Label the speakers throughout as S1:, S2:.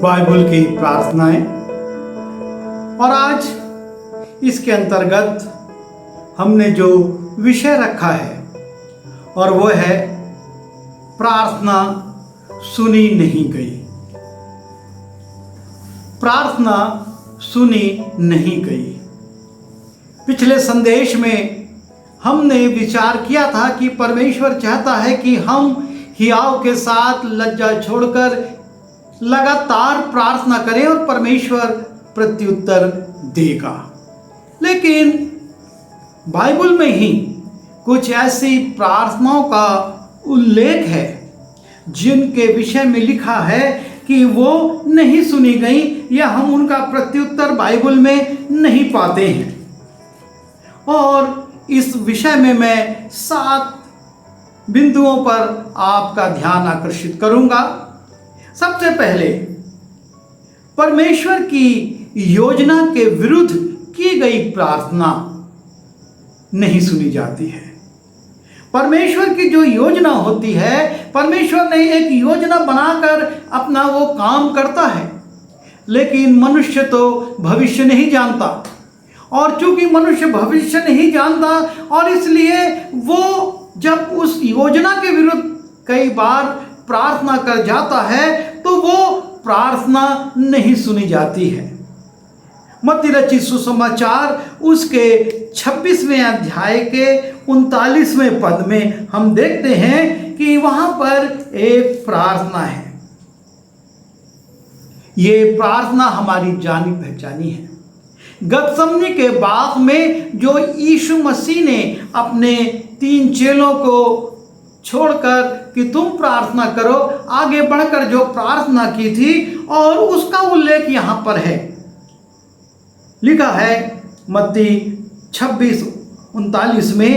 S1: Bible की प्रार्थनाएं। और आज इसके अंतर्गत हमने जो विषय रखा है और वो है प्रार्थना सुनी नहीं गई। प्रार्थना सुनी नहीं गई। पिछले संदेश में हमने विचार किया था कि परमेश्वर चाहता है कि हम हियाव के साथ लज्जा छोड़कर लगातार प्रार्थना करें और परमेश्वर प्रत्युत्तर देगा। लेकिन बाइबल में ही कुछ ऐसी प्रार्थनाओं का उल्लेख है जिनके विषय में लिखा है कि वो नहीं सुनी गई या हम उनका प्रत्युत्तर बाइबल में नहीं पाते हैं। और इस विषय में मैं 7 बिंदुओं पर आपका ध्यान आकर्षित करूंगा। सबसे पहले, परमेश्वर की योजना के विरुद्ध की गई प्रार्थना नहीं सुनी जाती है। परमेश्वर की जो योजना होती है, परमेश्वर ने एक योजना बनाकर अपना वो काम करता है, लेकिन मनुष्य तो भविष्य नहीं जानता। और चूंकि मनुष्य भविष्य नहीं जानता और इसलिए वो जब उस योजना के विरुद्ध कई बार प्रार्थना कर जाता है तो वो प्रार्थना नहीं सुनी जाती है। मत्ती रचित सुसमाचार उसके 26वें अध्याय के 39वें पद में हम देखते हैं कि वहां पर एक प्रार्थना है। ये प्रार्थना हमारी जानी पहचानी है। गतसमनी के बाग में जो यीशु मसीह ने अपने 3 चेलों को छोड़कर कि तुम प्रार्थना करो, आगे बढ़कर जो प्रार्थना की थी, और उसका उल्लेख यहां पर है। लिखा है मत्ती 26:39 में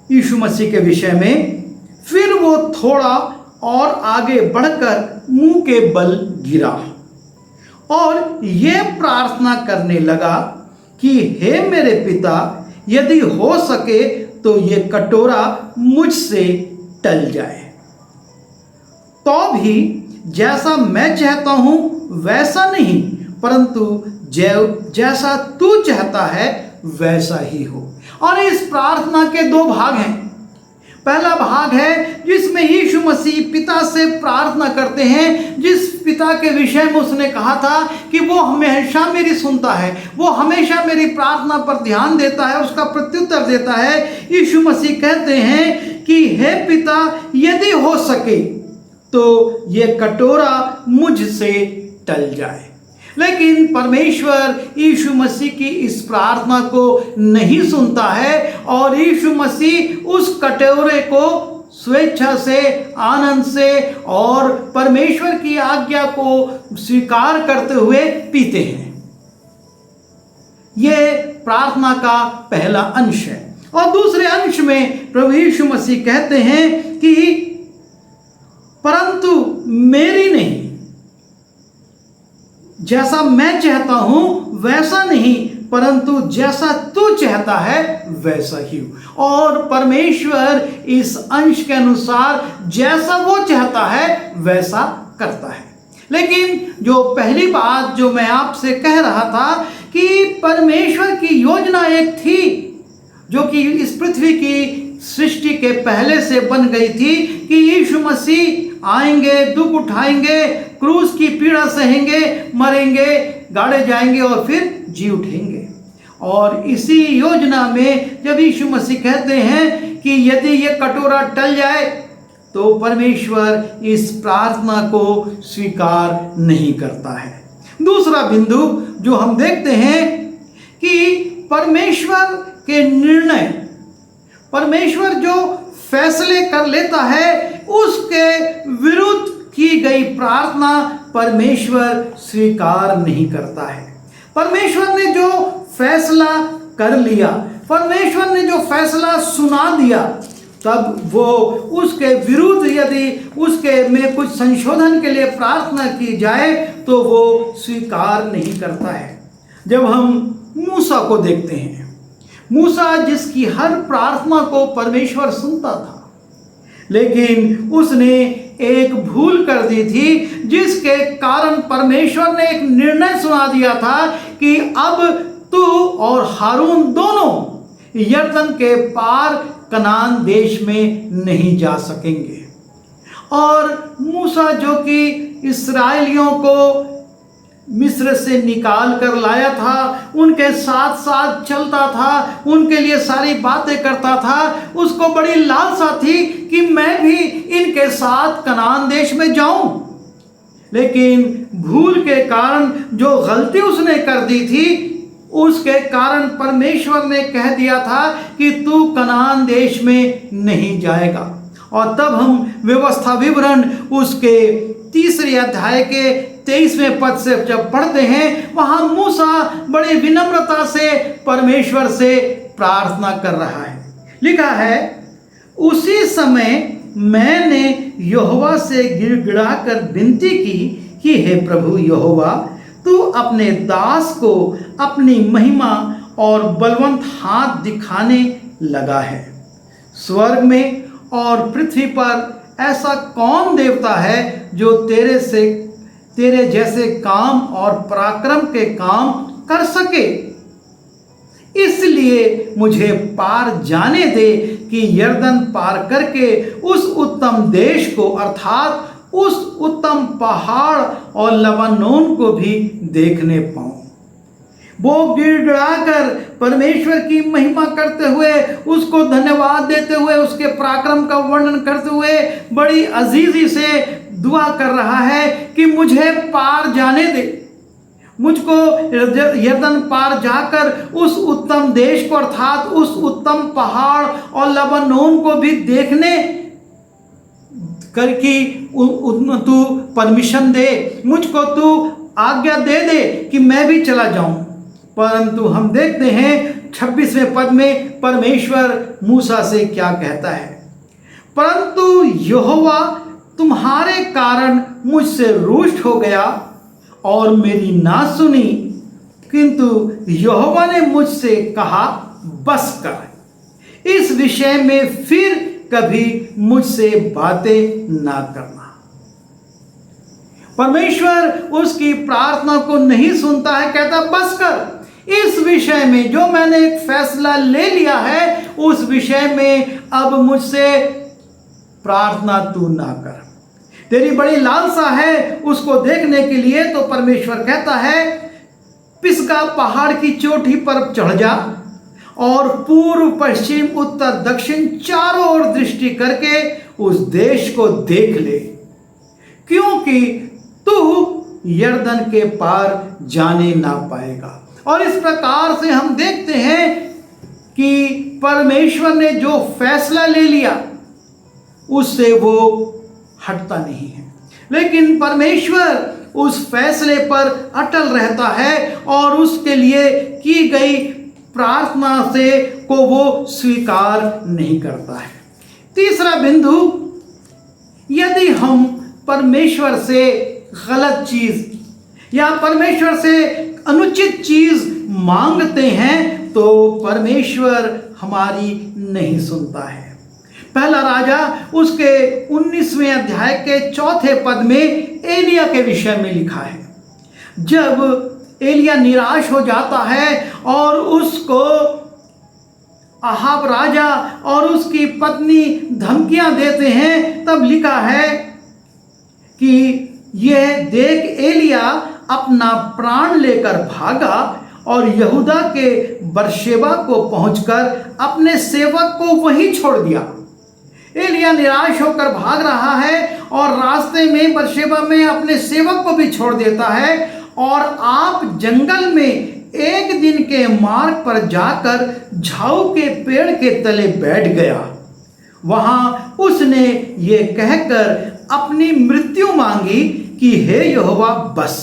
S1: यीशु मसीह के विषय में, फिर वो थोड़ा और आगे बढ़कर मुंह के बल गिरा और ये प्रार्थना करने लगा कि हे मेरे पिता, यदि हो सके तो ये कटोरा मुझसे टल जाए, तो भी जैसा मैं चाहता हूं वैसा नहीं, परंतु जैसा तू चाहता है वैसा ही हो। और इस प्रार्थना के 2 भाग हैं। पहला भाग है जिसमें यीशु मसीह पिता से प्रार्थना करते हैं, जिस पिता के विषय में उसने कहा था कि वो हमेशा मेरी सुनता है, वो हमेशा मेरी प्रार्थना पर ध्यान देता है, उसका प्रत्युत्तर देता है। यीशु मसीह कहते हैं कि हे पिता, यदि हो सके तो ये कटोरा मुझसे टल जाए। लेकिन परमेश्वर यीशु मसीह की इस प्रार्थना को नहीं सुनता है और यीशु मसीह उस कटोरे को स्वेच्छा से, आनंद से और परमेश्वर की आज्ञा को स्वीकार करते हुए पीते हैं। यह प्रार्थना का पहला अंश है। और दूसरे अंश में प्रभु यीशु मसीह कहते हैं कि परंतु मेरी नहीं, जैसा मैं चाहता हूं वैसा नहीं, परंतु जैसा तू चाहता है वैसा ही हो। और परमेश्वर इस अंश के अनुसार जैसा वो चाहता है वैसा करता है। लेकिन जो पहली बात जो मैं आपसे कह रहा था कि परमेश्वर की योजना एक थी जो कि इस पृथ्वी की सृष्टि के पहले से बन गई थी कि यीशु मसीह आएंगे, दुख उठाएंगे, क्रूस की पीड़ा सहेंगे, मरेंगे, गाड़े जाएंगे और फिर जी उठेंगे। और इसी योजना में जब यीशु मसीह कहते हैं कि यदि ये कटोरा टल जाए, तो परमेश्वर इस प्रार्थना को स्वीकार नहीं करता है। दूसरा बिंदु जो हम देखते हैं कि परमेश्वर के निर्णय, परमेश्वर जो फैसले कर लेता है, उसके विरुद्ध की गई प्रार्थना परमेश्वर स्वीकार नहीं करता है। परमेश्वर ने जो फैसला कर लिया, परमेश्वर ने जो फैसला सुना दिया, तब वो उसके विरुद्ध यदि उसके में कुछ संशोधन के लिए प्रार्थना की जाए तो वो स्वीकार नहीं करता है। जब हम मूसा को देखते हैं, मूसा जिसकी हर प्रार्थना को परमेश्वर सुनता था, लेकिन उसने एक भूल कर दी थी, जिसके कारण परमेश्वर ने एक निर्णय सुना दिया था कि अब तू और हारून दोनों यरदन के पार कनान देश में नहीं जा सकेंगे। और मूसा जो कि इस्राएलियों को मिस्र से निकाल कर लाया था, उनके साथ साथ चलता था, उनके लिए सारी बातें करता था, उसको बड़ी लालसा थी कि मैं भी इनके साथ कनान देश में जाऊं। लेकिन भूल के कारण, जो गलती उसने कर दी थी, उसके कारण परमेश्वर ने कह दिया था कि तू कनान देश में नहीं जाएगा। और तब हम व्यवस्था विवरण उसके 3 अध्याय के 23वें पद से जब पढ़ते हैं, वहां मूसा बड़ी विनम्रता से परमेश्वर से प्रार्थना कर रहा है। लिखा है, उसी समय मैंने यहोवा से गिड़गिड़ा कर विनती की कि हे प्रभु यहोवा, तू अपने दास को अपनी महिमा और बलवंत हाथ दिखाने लगा है। स्वर्ग में और पृथ्वी पर ऐसा कौन देवता है जो तेरे जैसे काम और पराक्रम के काम कर सके? इसलिए मुझे पार जाने दे कि यरदन पार करके उस उत्तम देश को, अर्थात उस उत्तम पहाड़ और लबानोन को भी देखने पाऊं। वो गिड़गिड़ाकर परमेश्वर की महिमा करते हुए, उसको धन्यवाद देते हुए, उसके पराक्रम का वर्णन करते हुए बड़ी अजीजी से दुआ कर रहा है कि मुझे पार जाने दे, मुझको यरदन पार जाकर उस उत्तम देश को, अर्थात उस उत्तम पहाड़ और लबानोन को भी देखने करके तू परमिशन दे, मुझको तू आज्ञा दे कि मैं भी चला जाऊं। परंतु हम देखते हैं 26वें पद में परमेश्वर मूसा से क्या कहता है, परंतु यहोवा तुम्हारे कारण मुझसे रुष्ट हो गया और मेरी ना सुनी, किंतु यहोवा ने मुझसे कहा, बस कर, इस विषय में फिर कभी मुझसे बातें ना करना। परमेश्वर उसकी प्रार्थना को नहीं सुनता है, कहता बस कर, इस विषय में जो मैंने एक फैसला ले लिया है, उस विषय में अब मुझसे प्रार्थना तू ना कर। तेरी बड़ी लालसा है उसको देखने के लिए, तो परमेश्वर कहता है, पिसगा पहाड़ की चोटी पर चढ़ जा और पूर्व पश्चिम उत्तर दक्षिण चारों ओर दृष्टि करके उस देश को देख ले, क्योंकि तू यरदन के पार जाने ना पाएगा। और इस प्रकार से हम देखते हैं कि परमेश्वर ने जो फैसला ले लिया उससे वो हटता नहीं है, लेकिन परमेश्वर उस फैसले पर अटल रहता है और उसके लिए की गई प्रार्थना से को वो स्वीकार नहीं करता है। तीसरा बिंदु, यदि हम परमेश्वर से गलत चीज या परमेश्वर से अनुचित चीज मांगते हैं तो परमेश्वर हमारी नहीं सुनता है। पहला राजा उसके 19वें अध्याय के 4 पद में एलिया के विषय में लिखा है। जब एलिया निराश हो जाता है और उसको अहाब राजा और उसकी पत्नी धमकियां देते हैं, तब लिखा है कि यह देख एलिया अपना प्राण लेकर भागा और यहूदा के बरशेबा को पहुंचकर अपने सेवक को वहीं छोड़ दिया। एलिया निराश होकर भाग रहा है और रास्ते में बरशेबा में अपने सेवक को भी छोड़ देता है और आप जंगल में एक दिन के मार्ग पर जाकर झाऊ के पेड़ के तले बैठ गया। वहां उसने ये कहकर अपनी मृत्यु मांगी कि हे यहोवा, बस,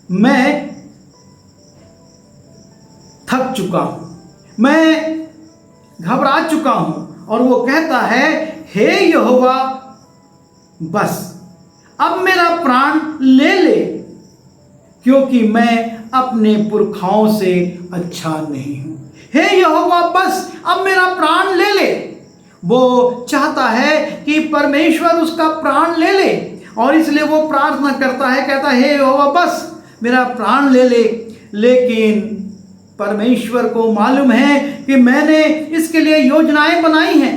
S1: मैं थक चुका हूं, मैं घबरा चुका हूं। और वो कहता है, हे यहोवा, बस अब मेरा प्राण ले ले, क्योंकि मैं अपने पुरखाओं से अच्छा नहीं हूं। हे यहोवा, बस अब मेरा प्राण ले ले। वो चाहता है कि परमेश्वर उसका प्राण ले ले, और इसलिए वो प्रार्थना करता है, कहता है हे यहोवा बस मेरा प्राण ले ले। लेकिन परमेश्वर को मालूम है कि मैंने इसके लिए योजनाएं बनाई हैं,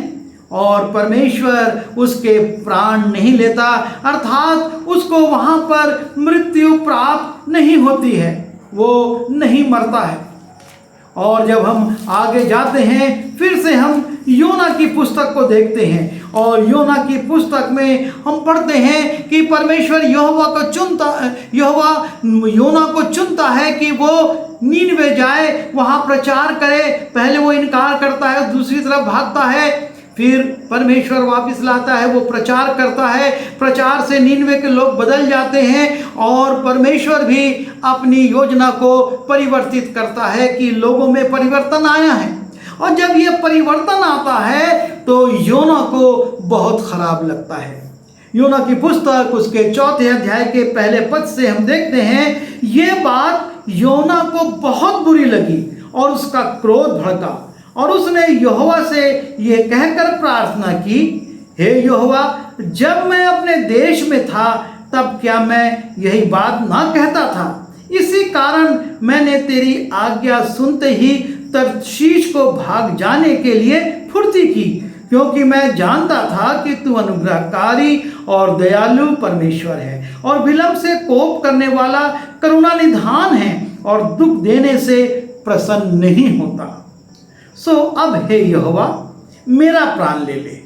S1: और परमेश्वर उसके प्राण नहीं लेता, अर्थात उसको वहां पर मृत्यु प्राप्त नहीं होती है, वो नहीं मरता है। और जब हम आगे जाते हैं, फिर से हम योना की पुस्तक को देखते हैं, और योना की पुस्तक में हम पढ़ते हैं कि परमेश्वर यहोवा योना को चुनता है कि वो नीनवे जाए, वहाँ प्रचार करे। पहले वो इनकार करता है, दूसरी तरफ भागता है, फिर परमेश्वर वापस लाता है, वो प्रचार करता है, प्रचार से नीनवे के लोग बदल जाते हैं, और परमेश्वर भी अपनी योजना को परिवर्तित करता है कि लोगों में परिवर्तन आया है। और जब ये परिवर्तन आता है तो योना को बहुत खराब लगता है। योना की पुस्तक उसके 4 अध्याय के पहले पद से हम देखते हैं, ये बात योना को बहुत बुरी लगी और उसका क्रोध भड़का, और उसने यहोवा से ये कहकर प्रार्थना की, हे यहोवा जब मैं अपने देश में था तब क्या मैं यही बात ना कहता था? इसी कारण मैंने तेरी आज्ञा सुनते ही तर्शीश को भाग जाने के लिए फुर्ती की, क्योंकि मैं जानता था कि तू अनुग्रहकारी और दयालु परमेश्वर है, और विलंब से कोप करने वाला करुणा निधान है, और दुख देने से प्रसन्न नहीं होता। सो अब हे यहोवा मेरा प्राण ले ले,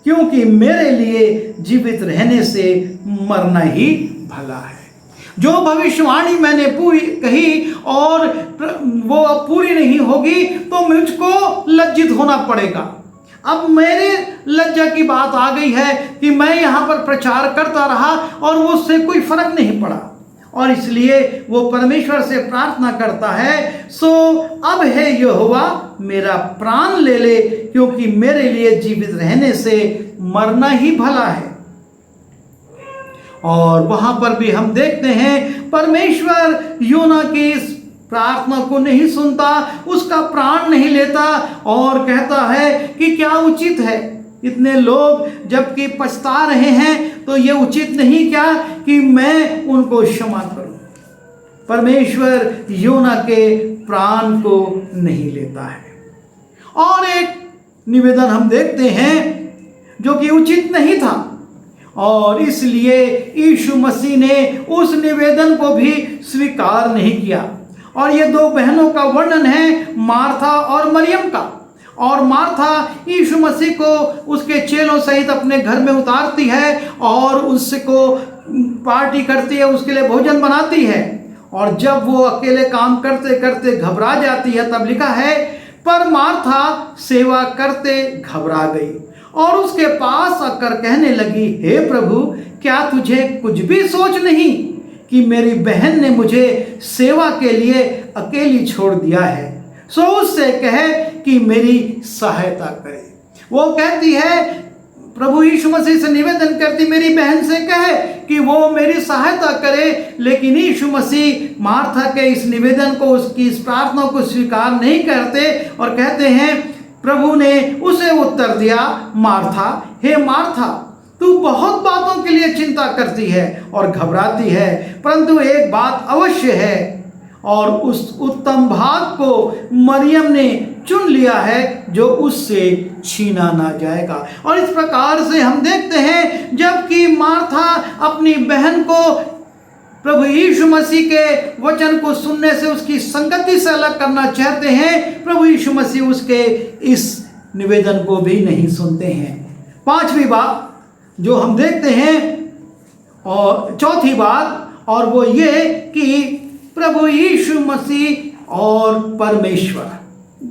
S1: क्योंकि मेरे लिए जीवित रहने से मरना ही भला है। जो भविष्यवाणी मैंने पूरी कही और वो अब पूरी नहीं होगी तो मुझको लज्जित होना पड़ेगा। अब मेरे लज्जा की बात आ गई है कि मैं यहाँ पर प्रचार करता रहा और वो उससे कोई फर्क नहीं पड़ा, और इसलिए वो परमेश्वर से प्रार्थना करता है, सो अब हे यहोवा मेरा प्राण ले ले, क्योंकि मेरे लिए जीवित रहने से मरना ही भला है। और वहां पर भी हम देखते हैं परमेश्वर योना की इस प्रार्थना को नहीं सुनता, उसका प्राण नहीं लेता, और कहता है कि क्या उचित है, इतने लोग जबकि पछता रहे हैं तो ये उचित नहीं क्या कि मैं उनको क्षमा करूं। परमेश्वर योना के प्राण को नहीं लेता है। और एक निवेदन हम देखते हैं जो कि उचित नहीं था, और इसलिए यीशु मसीह ने उस निवेदन को भी स्वीकार नहीं किया। और ये 2 बहनों का वर्णन है, मार्था और मरियम का। और मार्था यीशु मसीह को उसके चेलों सहित अपने घर में उतारती है और उसको पार्टी करती है, उसके लिए भोजन बनाती है, और जब वो अकेले काम करते करते घबरा जाती है, तब लिखा है पर मार्था सेवा करते घबरा गई और उसके पास आकर कहने लगी, हे प्रभु क्या तुझे कुछ भी सोच नहीं कि मेरी बहन ने मुझे सेवा के लिए अकेली छोड़ दिया है, सो उससे कहे कि मेरी सहायता करे। वो कहती है, प्रभु यीशु मसीह से निवेदन करती, मेरी बहन से कहे कि वो मेरी सहायता करे, लेकिन यीशु मसीह मार्था के इस निवेदन को, उसकी इस प्रार्थना को स्वीकार नहीं करते और कहते हैं, प्रभु ने उसे उत्तर दिया, मार्था हे मार्था तू बहुत बातों के लिए चिंता करती है और घबराती है, परंतु एक बात अवश्य है और उस उत्तम भाग को मरियम ने चुन लिया है जो उससे छीना ना जाएगा। और इस प्रकार से हम देखते हैं जबकि मार्था अपनी बहन को प्रभु यीशु मसीह के वचन को सुनने से, उसकी संगति से अलग करना चाहते हैं, प्रभु यीशु मसीह उसके इस निवेदन को भी नहीं सुनते हैं। 5वीं बात जो हम देखते हैं और 4थी बात, और वो ये कि प्रभु यीशु मसीह और परमेश्वर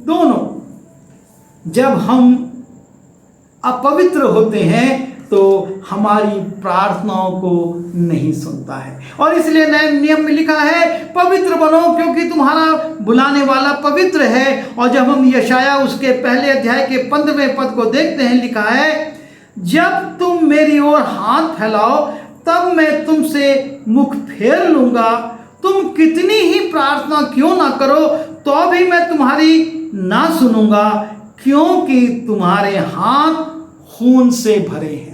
S1: दोनों जब हम अपवित्र होते हैं तो हमारी प्रार्थनाओं को नहीं सुनता है। और इसलिए नए नियम में लिखा है, पवित्र बनो क्योंकि तुम्हारा बुलाने वाला पवित्र है। और जब हम यशाया उसके पहले अध्याय के 15वें पद को देखते हैं, लिखा है, जब तुम मेरी ओर हाथ फैलाओ तब मैं तुमसे मुख फेर लूंगा, तुम कितनी ही प्रार्थना क्यों ना करो तो भी मैं तुम्हारी ना सुनूंगा, क्योंकि तुम्हारे हाथ खून से भरे हैं।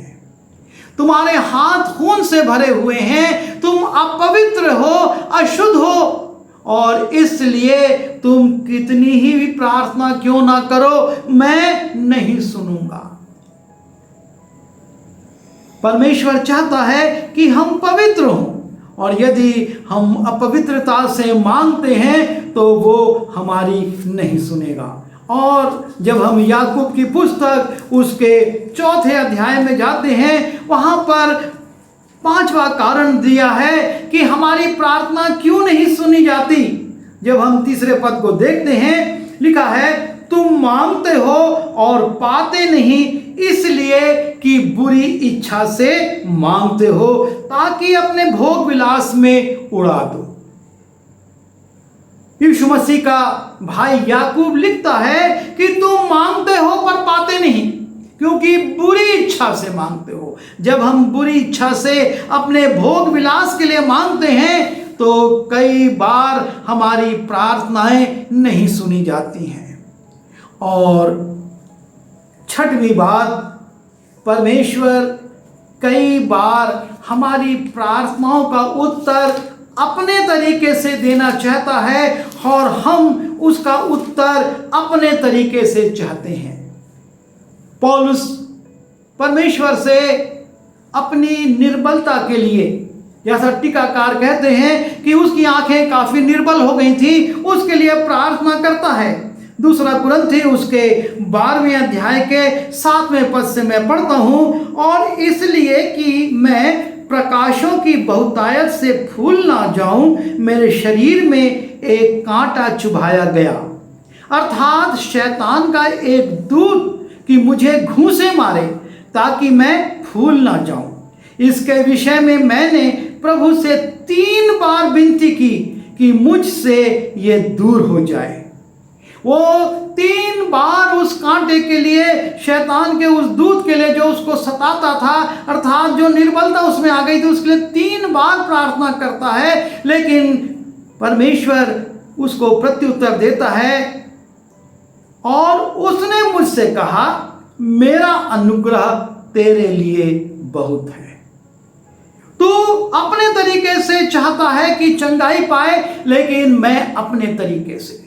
S1: तुम्हारे हाथ खून से भरे हुए हैं, तुम अपवित्र हो, अशुद्ध हो, और इसलिए तुम कितनी ही भी प्रार्थना क्यों ना करो, मैं नहीं सुनूंगा। परमेश्वर चाहता है कि हम पवित्र हों, और यदि हम अपवित्रता से मांगते हैं तो वो हमारी नहीं सुनेगा। और जब हम याकूब की पुस्तक उसके 4 अध्याय में जाते हैं, वहां पर 5वां कारण दिया है कि हमारी प्रार्थना क्यों नहीं सुनी जाती। जब हम 3 पद को देखते हैं, लिखा है, तुम मांगते हो और पाते नहीं, इसलिए कि बुरी इच्छा से मांगते हो, ताकि अपने भोग विलास में उड़ा दो। यीशु मसीह का भाई याकूब लिखता है कि तुम मांगते हो पर पाते नहीं, क्योंकि बुरी इच्छा से मांगते हो। जब हम बुरी इच्छा से अपने भोग विलास के लिए मांगते हैं तो कई बार हमारी प्रार्थनाएं नहीं सुनी जाती हैं। और 6वीं बात, परमेश्वर कई बार हमारी प्रार्थनाओं का उत्तर अपने तरीके से देना चाहता है और हम उसका उत्तर अपने तरीके से चाहते हैं। पौलुस परमेश्वर से अपनी निर्बलता के लिए, जैसा टीकाकार कहते हैं कि उसकी आंखें काफी निर्बल हो गई थी, उसके लिए प्रार्थना करता है। 2 कुरिन्थी उसके 12वें अध्याय के 7वें पद से मैं पढ़ता हूं, और इसलिए कि मैं प्रकाशों की बहुतायत से फूल ना जाऊं, मेरे शरीर में एक कांटा चुभाया गया, अर्थात शैतान का एक दूत कि मुझे घूंसे मारे, ताकि मैं फूल ना जाऊं। इसके विषय में मैंने प्रभु से 3 बार विनती की कि मुझसे ये दूर हो जाए। वो 3 बार उस कांटे के लिए, शैतान के उस दूत के लिए जो उसको सताता था, अर्थात जो निर्बलता उसमें आ गई थी, उसके लिए 3 बार प्रार्थना करता है। लेकिन परमेश्वर उसको प्रत्युत्तर देता है, और उसने मुझसे कहा, मेरा अनुग्रह तेरे लिए बहुत है। तू अपने तरीके से चाहता है कि चंगाई पाए, लेकिन मैं अपने तरीके से,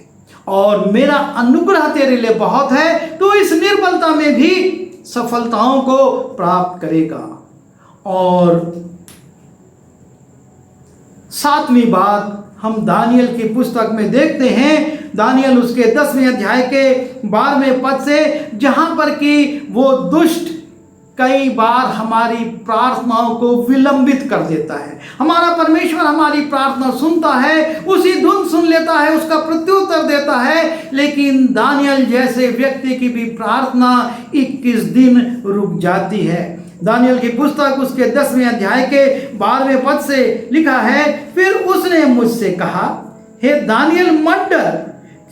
S1: और मेरा अनुग्रह तेरे लिए बहुत है, तो इस निर्बलता में भी सफलताओं को प्राप्त करेगा। और 7वीं बात हम दानियल की पुस्तक में देखते हैं, दानियल उसके 10वें अध्याय के 12वें पद से, जहां पर कि वो दुष्ट कई बार हमारी प्रार्थनाओं को विलंबित कर देता है। हमारा परमेश्वर हमारी प्रार्थना सुनता है, उसी धुन सुन लेता है, उसका प्रत्युत्तर देता है, लेकिन दानियल जैसे व्यक्ति की भी प्रार्थना 21 दिन रुक जाती है। दानियल की पुस्तक उसके 10वें अध्याय के 12वें पद से लिखा है, फिर उसने मुझसे कहा, हे दानियल मत डर,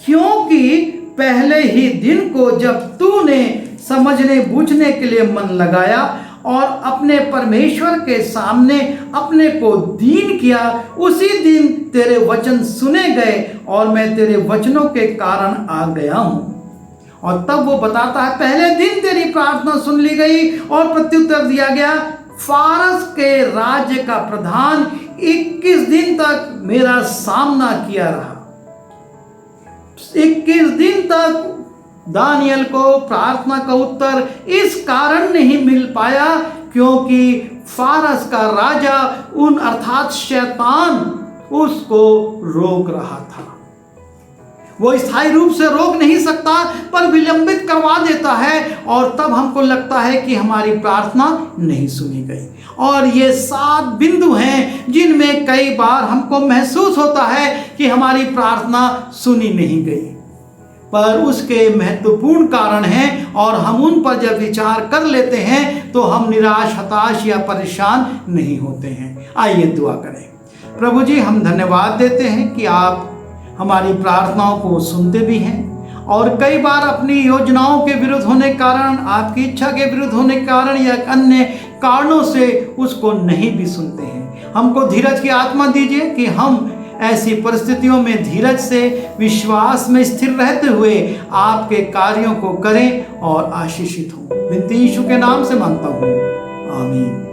S1: क्योंकि पहले ही दिन को जब तूने समझने बूझने के लिए मन लगाया और अपने परमेश्वर के सामने अपने को दीन किया, उसी दिन तेरे वचन सुने गए और मैं तेरे वचनों के कारण आ गया हूं। और तब वो बताता है, पहले दिन तेरी प्रार्थना सुन ली गई और प्रत्युत्तर दिया गया। फारस के राज्य का प्रधान 21 दिन तक मेरा सामना किया रहा। 21 दिन तक दानियल को प्रार्थना का उत्तर इस कारण नहीं मिल पाया क्योंकि फारस का राजा उन अर्थात शैतान उसको रोक रहा था। वो स्थायी रूप से रोक नहीं सकता पर विलंबित करवा देता है, और तब हमको लगता है कि हमारी प्रार्थना नहीं सुनी गई। और ये 7 बिंदु हैं जिनमें कई बार हमको महसूस होता है कि हमारी प्रार्थना सुनी नहीं गई, पर उसके महत्वपूर्ण कारण हैं और हम उन पर जब विचार कर लेते हैं तो हम निराश, हताश या परेशान नहीं होते हैं। आइए दुआ करें। प्रभु जी, हम धन्यवाद देते हैं कि आप हमारी प्रार्थनाओं को सुनते भी हैं और कई बार अपनी योजनाओं के विरुद्ध होने के कारण, आपकी इच्छा के विरुद्ध होने के कारण या अन्य कारणों से उसको नहीं भी सुनते हैं। हमको धीरज की आत्मा दीजिए कि हम ऐसी परिस्थितियों में धीरज से विश्वास में स्थिर रहते हुए आपके कार्यों को करें और आशीषित हों। विनती यीशु के नाम से मांगता हूँ, आमीन।